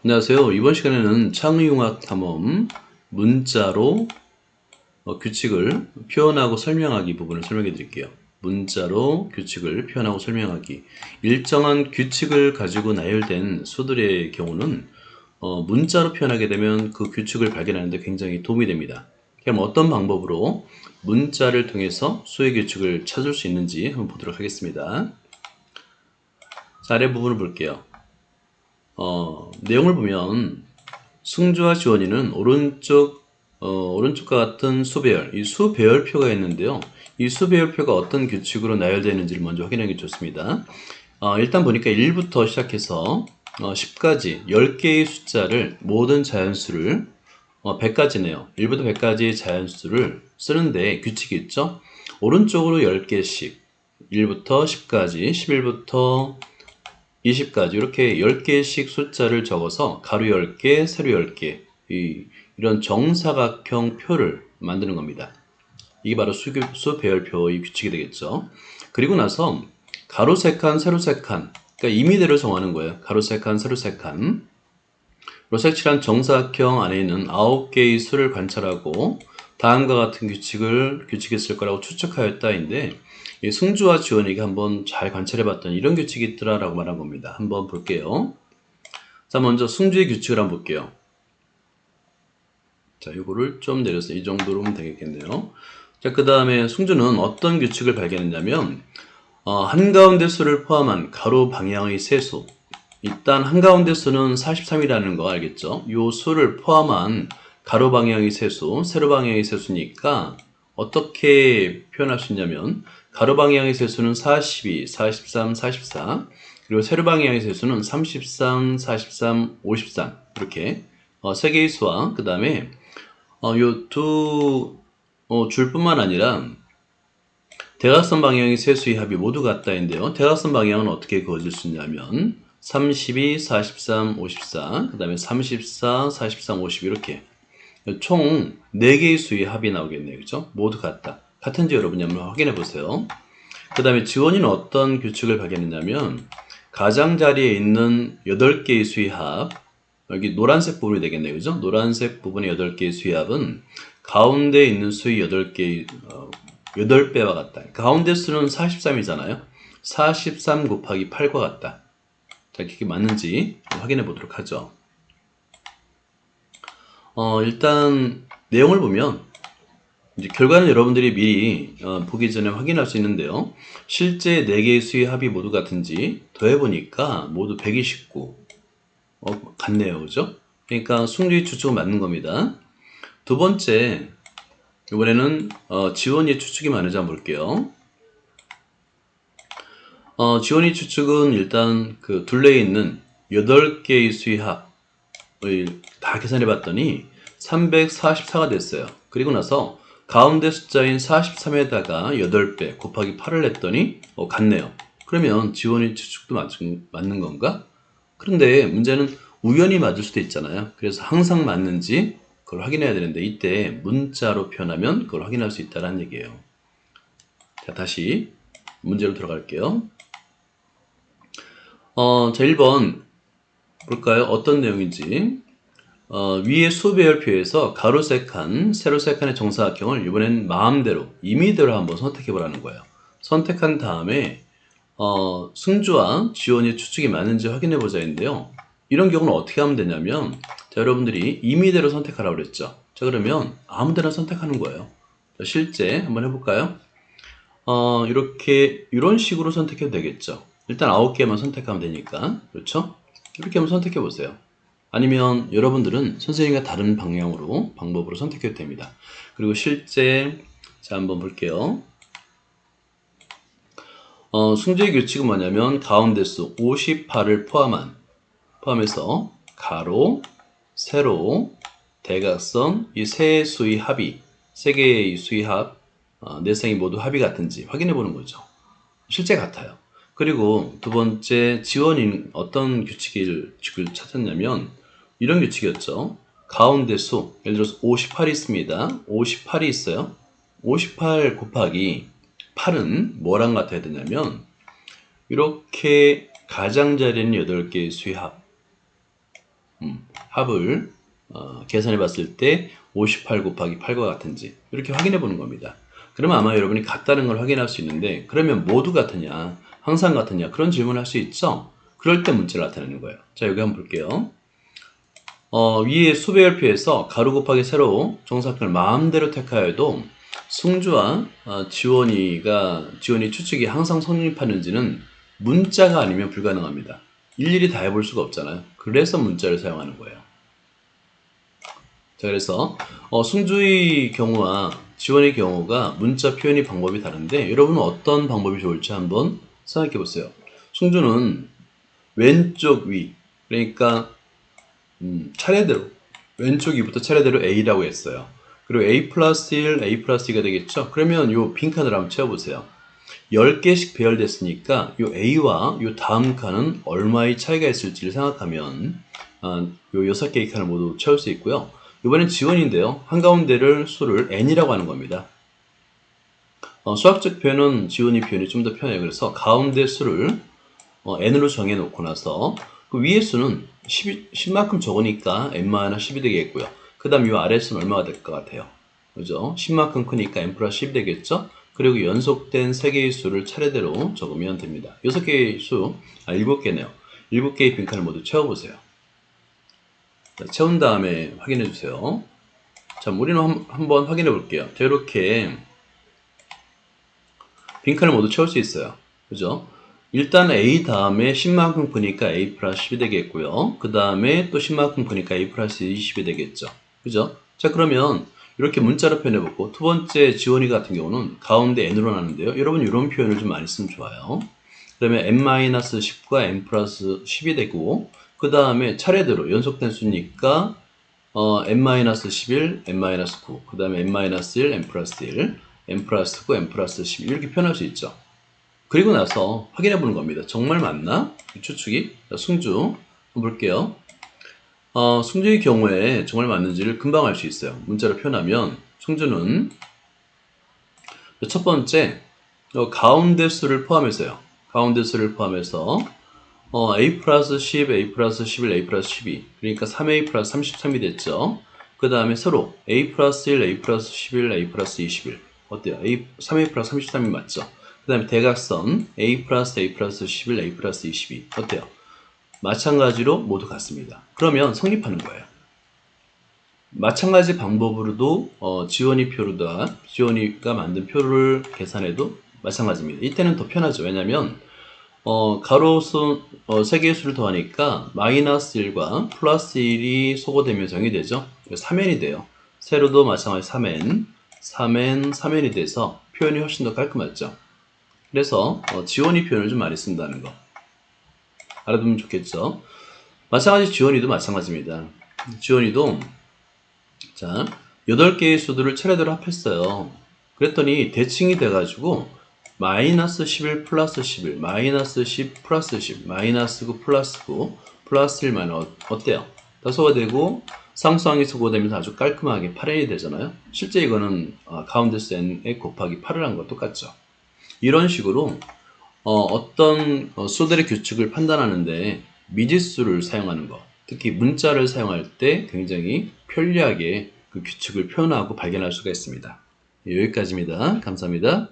안녕하세요. 이번 시간에는 창의융합 탐험 문자로 규칙을 표현하고 설명하기 부분을 설명해 드릴게요. 문자로 규칙을 표현하고 설명하기. 일정한 규칙을 가지고 나열된 수들의 경우는 문자로 표현하게 되면 그 규칙을 발견하는 데 굉장히 도움이 됩니다. 그럼 어떤 방법으로 문자를 통해서 수의 규칙을 찾을 수 있는지 한번 보도록 하겠습니다. 자, 아래 부분을 볼게요. 내용을 보면 승주와 지원이는 오른쪽과 같은 수배열, 이 수배열표가 있는데요. 이 수배열표가 어떤 규칙으로 나열되어 있는지를 먼저 확인하는 게 좋습니다. 일단 보니까 1부터 시작해서 10까지 10개의 숫자를 모든 자연수를 100까지네요. 1부터 100까지의 자연수를 쓰는데 규칙이 있죠. 오른쪽으로 10개씩 1부터 10까지, 11부터 20까지 이렇게 10개씩 숫자를 적어서 가로 10개, 세로 10개 이런 정사각형 표를 만드는 겁니다. 이게 바로 수배열표의 규칙이 되겠죠. 그리고 나서 가로 3칸, 세로 3칸, 그러니까 임의대로 정하는 거예요. 가로 3칸, 세로 3칸. 로 색칠한 정사각형 안에 있는 9개의 수를 관찰하고 다음과 같은 규칙이 있을 거라고 추측하였다인데, 승주와 지원이가 한번 잘 관찰해봤더니 이런 규칙이 있더라라고 말한 겁니다. 한번 볼게요. 자, 먼저 승주의 규칙을 한번 볼게요. 자, 이거를 좀 내려서 이 정도로 하면 되겠네요. 자, 그 다음에 승주는 어떤 규칙을 발견했냐면, 한가운데 수를 포함한 가로 방향의 세수. 일단 한가운데 수는 43이라는 거 알겠죠? 이 수를 포함한 가로 방향의 세수, 세로 방향의 세수니까 어떻게 표현할 수 있냐면 가로 방향의 세수는 42, 43, 44 그리고 세로 방향의 세수는 33, 43, 53 이렇게 세 개의 수와 그 다음에 요 두 줄뿐만 아니라 대각선 방향의 세수의 합이 모두 같다인데요. 대각선 방향은 어떻게 그어질 수 있냐면 32, 43, 54, 그 다음에 34, 43, 50 이렇게 총 4개의 수의 합이 나오겠네요. 그죠? 모두 같다. 같은지 여러분이 한번 확인해 보세요. 그 다음에 지원이는 어떤 규칙을 발견했냐면 가장자리에 있는 8개의 수의 합, 여기 노란색 부분이 되겠네요. 그죠? 노란색 부분의 8개의 수의 합은 가운데에 있는 수의 8배와 같다. 가운데 수는 43이잖아요. 43 곱하기 8과 같다. 자, 이게 맞는지 확인해 보도록 하죠. 일단 내용을 보면 이제 결과는 여러분들이 미리 보기 전에 확인할 수 있는데요. 실제 4개의 수의 합이 모두 같은지 더해보니까 모두 129. 같네요. 그죠? 그러니까 승주의 추측은 맞는 겁니다. 두 번째, 이번에는 지원이의 추측이 맞는지 한번 볼게요. 지원이 추측은 일단 그 둘레에 있는 8개의 수의 합을 다 계산해 봤더니 344가 됐어요. 그리고 나서 가운데 숫자인 43에다가 8배 곱하기 8을 했더니 같네요. 그러면 지원이 추측도 맞는 건가? 그런데 문제는 우연히 맞을 수도 있잖아요. 그래서 항상 맞는지 그걸 확인해야 되는데 이때 문자로 표현하면 그걸 확인할 수 있다는 얘기예요. 자, 다시 문제로 들어갈게요. 자, 1번 볼까요? 어떤 내용인지. 위의 수배열표에서 가로 3칸, 세로 3칸의 정사각형을 이번엔 마음대로, 임의대로 한번 선택해 보라는 거예요. 선택한 다음에 승주와 지원의 추측이 맞는지 확인해 보자인데요. 이런 경우는 어떻게 하면 되냐면 자, 여러분들이 임의대로 선택하라고 그랬죠. 자, 그러면 아무데나 선택하는 거예요. 자, 실제 한번 해볼까요? 이런 식으로 선택해도 되겠죠. 일단 9개만 선택하면 되니까. 그렇죠? 이렇게 한번 선택해 보세요. 아니면 여러분들은 선생님과 다른 방법으로 선택해도 됩니다. 그리고 실제 자, 한번 볼게요. 승주의 규칙은 뭐냐면 가운데 수 58을 포함해서 가로, 세로, 대각선 이 세 수의 합이 세 개의 수의 합, 네 쌍이 모두 합이 같은지 확인해 보는 거죠. 실제 같아요. 그리고 두 번째 지원인 어떤 규칙을 찾았냐면 이런 규칙이었죠. 가운데 수, 예를 들어서 58이 있습니다. 58이 있어요. 58 곱하기 8은 뭐랑 같아야 되냐면 이렇게 가장자리는 8개의 수의 합, 합을 계산해 봤을 때 58 곱하기 8과 같은지 이렇게 확인해 보는 겁니다. 그러면 아마 여러분이 같다는 걸 확인할 수 있는데, 그러면 모두 같으냐, 항상 같으냐, 그런 질문을 할 수 있죠. 그럴 때 문자를 나타내는 거예요. 자, 여기 한번 볼게요. 위에 수배열표에서 가로 곱하기 세로 정사각형을 마음대로 택하여도 승주와 지원이 추측이 항상 성립하는지는 문자가 아니면 불가능합니다. 일일이 다 해볼 수가 없잖아요. 그래서 문자를 사용하는 거예요. 자, 그래서 승주의 경우와 지원의 경우가 문자 표현이 방법이 다른데, 여러분은 어떤 방법이 좋을지 한번 생각해 보세요. 승주는 왼쪽 위, 그러니까 차례대로 왼쪽 위부터 차례대로 A라고 했어요. 그리고 A 플러스 1, A 플러스 2가 되겠죠. 그러면 요 빈칸을 한번 채워보세요. 10개씩 배열됐으니까 요 A와 요 다음 칸은 얼마의 차이가 있을지를 생각하면 요 6개의 칸을 모두 채울 수 있고요. 이번엔 지원인데요. 한가운데를 수를 n이라고 하는 겁니다. 수학적 표현은 지원이 표현이 좀 더 편해요. 그래서 가운데 수를 n으로 정해놓고 나서 그 위의 수는 10만큼 적으니까 n-10이 되겠고요. 그 다음 이 아래 수는 얼마가 될 것 같아요? 그죠? 10만큼 크니까 n 플러스 10이 되겠죠? 그리고 연속된 3개의 수를 차례대로 적으면 됩니다. 6개의 수, 7개네요. 7개의 빈칸을 모두 채워보세요. 자, 채운 다음에 확인해 주세요. 자, 우리는 한번 확인해 볼게요. 자, 이렇게 빈칸을 모두 채울 수 있어요. 그죠? 일단 A 다음에 10만큼 크니까 A 플러스 10이 되겠고요. 그 다음에 또 10만큼 크니까 A 플러스 20이 되겠죠. 그죠? 자, 그러면 이렇게 문자로 표현해보고, 두 번째 지원이 같은 경우는 가운데 n으로 나는데요. 여러분 이런 표현을 좀 많이 쓰면 좋아요. 그러면 n-10과 n 플러스 10이 되고, 그 다음에 차례대로 연속된 수니까 n-11, n-9, 그 다음에 n-1, n 플러스 1, n 플러스 9, n 플러스 12 이렇게 표현할 수 있죠. 그리고 나서 확인해 보는 겁니다. 정말 맞나? 추측이. 자, 승주 볼게요. 승주의 경우에 정말 맞는지를 금방 알 수 있어요. 문자로 표현하면 승주는 첫 번째 가운데 수를 포함해서요. 가운데 수를 포함해서 A 플러스 10, A 플러스 11, A 플러스 12 그러니까 3A 플러스 33이 됐죠. 그 다음에 서로 A 플러스 1, A 플러스 11, A 플러스 21 어때요? 3A 플러스 33이 맞죠? 그 다음에 대각선 A 플러스 A 플러스 11, A 플러스 22 어때요? 마찬가지로 모두 같습니다. 그러면 성립하는 거예요. 마찬가지 방법으로도 지원이가 만든 표를 계산해도 마찬가지입니다. 이때는 더 편하죠. 왜냐하면 가로수 3개의 수를 더하니까 마이너스 1과 플러스 1이 소거되면 정의되죠. 3n이 돼요. 세로도 마찬가지 3n이 돼서 표현이 훨씬 더 깔끔하죠. 그래서 지원이 표현을 좀 많이 쓴다는 거 알아두면 좋겠죠. 마찬가지 지원이도 마찬가지입니다. 지원이도 자 8개의 수들을 차례대로 합했어요. 그랬더니 대칭이 돼가지고 마이너스 11 플러스 11 마이너스 10 플러스 10 마이너스 9 플러스 9 플러스 1만 어때요? 다 소거되고 상수항이 소거되면서 아주 깔끔하게 8n이 되잖아요. 실제 이거는 가운데 수 n에 곱하기 8을 한 거 똑같죠. 이런 식으로 어떤 수들의 규칙을 판단하는데 미지수를 사용하는 것, 특히 문자를 사용할 때 굉장히 편리하게 그 규칙을 표현하고 발견할 수가 있습니다. 여기까지입니다. 감사합니다.